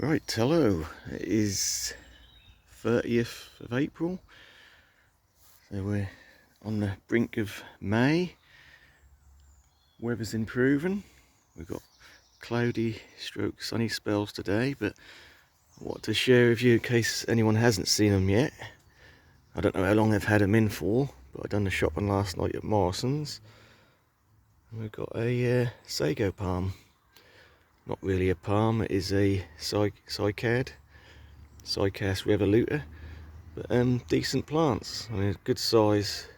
Right, hello. It is 30th of April, so we're on the brink of May. Weather's improving. We've got cloudy stroke sunny spells today, but I want to share with you in case anyone hasn't seen them yet. I don't know how long they've had them in for, but I done the shopping last night at Morrisons. We've got a sago palm. Not really a palm, it is a Cycas revoluta. But decent plants. I mean, good size,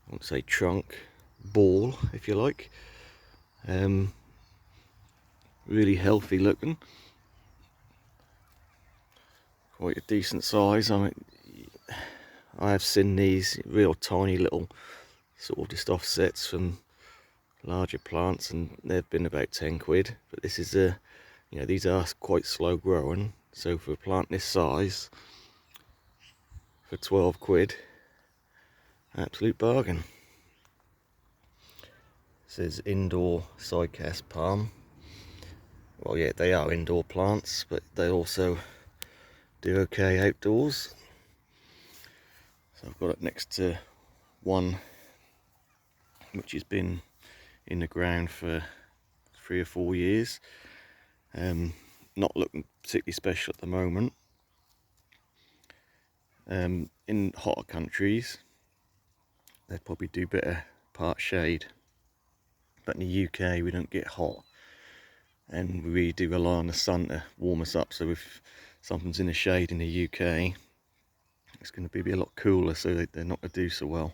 I won't say trunk, ball if you like. Really healthy looking. Quite a decent size. I mean, I have seen these real tiny little sort of just offsets from larger plants, and they've been about 10 quid. But this is these are quite slow growing. So for a plant this size, for 12 quid, absolute bargain. It says indoor Cycas palm. Well, yeah, they are indoor plants, but they also do okay outdoors. So I've got it next to one which has been in the ground for 3 or 4 years. Not looking particularly special at the moment. In hotter countries, they'd probably do better part shade. But in the UK, we don't get hot, and we really do rely on the sun to warm us up. So if something's in the shade in the UK, it's going to be a lot cooler, so they're not going to do so well.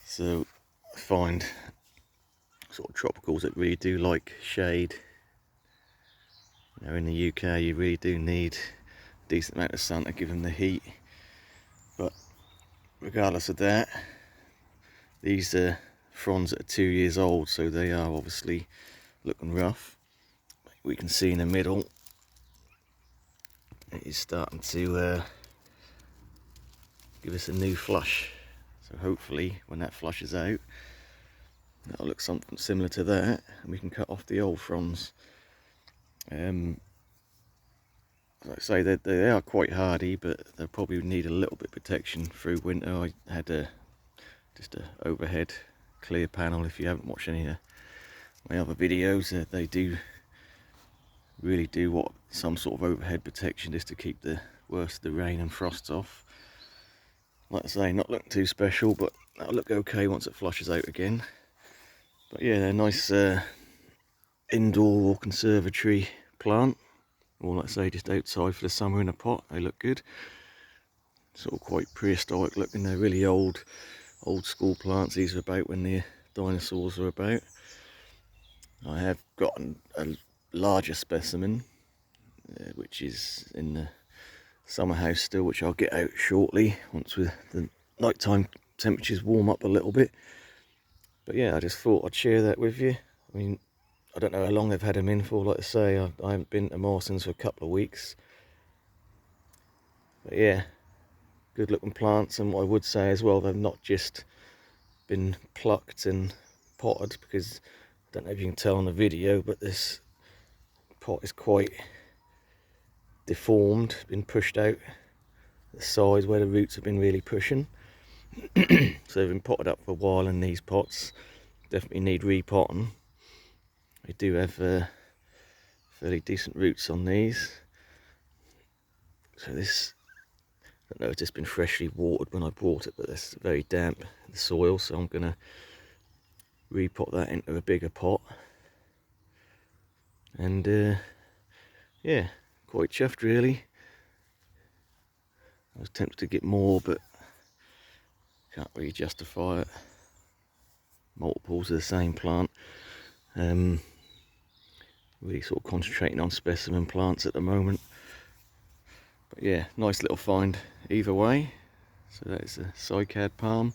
So I find sort of tropicals that really do like shade. You know, in the UK, you really do need a decent amount of sun to give them the heat. But regardless of that, these are fronds that are 2 years old, so they are obviously looking rough. We can see in the middle it is starting to give us a new flush. So hopefully when that flushes out, that'll look something similar to that, and we can cut off the old fronds. Like I say, they are quite hardy, but they'll probably need a little bit of protection through winter. I had just a overhead clear panel. If you haven't watched any of my other videos, they do really do what some sort of overhead protection just to keep the worst of the rain and frost off. Like I say, not looking too special, but that'll look okay once it flushes out again. But yeah, they're nice indoor or conservatory plant, or like I say, just outside for the summer in a pot. They look good, sort of quite prehistoric looking. They're really old school plants. These are about when the dinosaurs were about. I have gotten a larger specimen, which is in the summer house still, which I'll get out shortly once the nighttime temperatures warm up a little bit. But yeah, I just thought I'd share that with you. I mean, I don't know how long they've had them in for. Like I say, I haven't been to Morrisons for a couple of weeks. But yeah, good looking plants. And what I would say as well, they've not just been plucked and potted, because I don't know if you can tell on the video, but this pot is quite deformed, been pushed out the sides where the roots have been really pushing. So they've been potted up for a while, and these pots definitely need repotting. They do have fairly decent roots on these. So this, I don't know, it's just been freshly watered when I bought it, but it's very damp, the soil, so I'm going to repot that into a bigger pot. And yeah, quite chuffed really. I was tempted to get more, but can't really justify it. Multiples of the same plant. Really sort of concentrating on specimen plants at the moment. But yeah, nice little find either way. So that is a Cycas palm.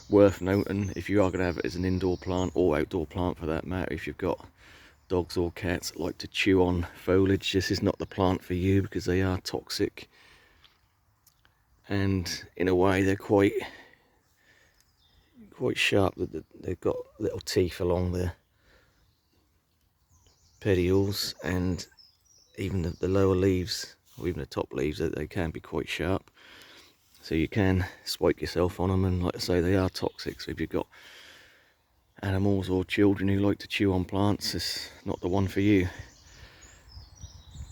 Worth noting, if you are going to have it as an indoor plant or outdoor plant for that matter, if you've got dogs or cats that like to chew on foliage, this is not the plant for you, because they are toxic. And in a way, they're quite sharp. They've got little teeth along petioles, and even the lower leaves, or even the top leaves, they can be quite sharp. So you can swipe yourself on them, and like I say, they are toxic. So if you've got animals or children who like to chew on plants, it's not the one for you.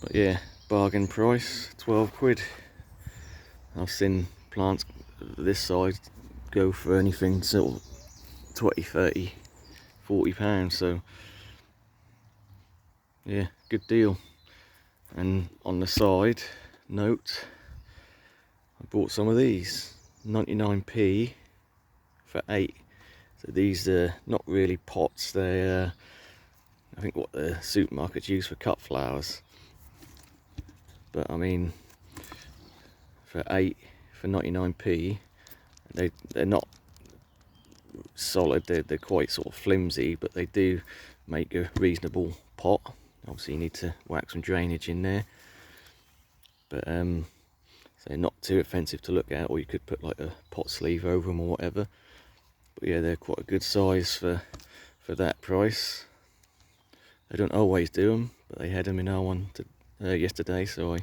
But yeah, bargain price, 12 quid. I've seen plants this size go for anything sort of 20, 30, 40 pounds. So yeah, good deal. And on the side note, I bought some of these, 99p for 8. So these are not really pots, they're I think what the supermarkets use for cut flowers. But I mean, for 8 for 99p, they're not solid, they're quite sort of flimsy, but they do make a reasonable pot. Obviously you need to whack some drainage in there, but so not too offensive to look at, or you could put like a pot sleeve over them or whatever. But yeah, they're quite a good size for that price. They don't always do them, but they had them in our one yesterday, so I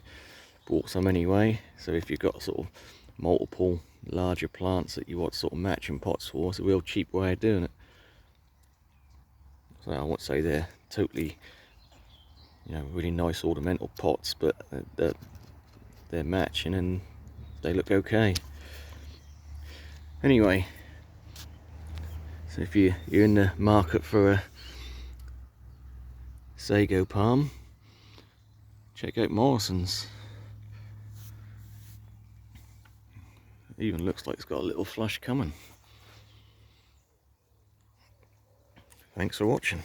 bought some anyway. So if you've got sort of multiple larger plants that you want sort of matching pots for, it's a real cheap way of doing it. So I won't say they're totally, you know, really nice ornamental pots, but they're matching and they look okay. Anyway, so if you're in the market for a sago palm, check out Morrisons. It even looks like it's got a little flush coming. Thanks for watching.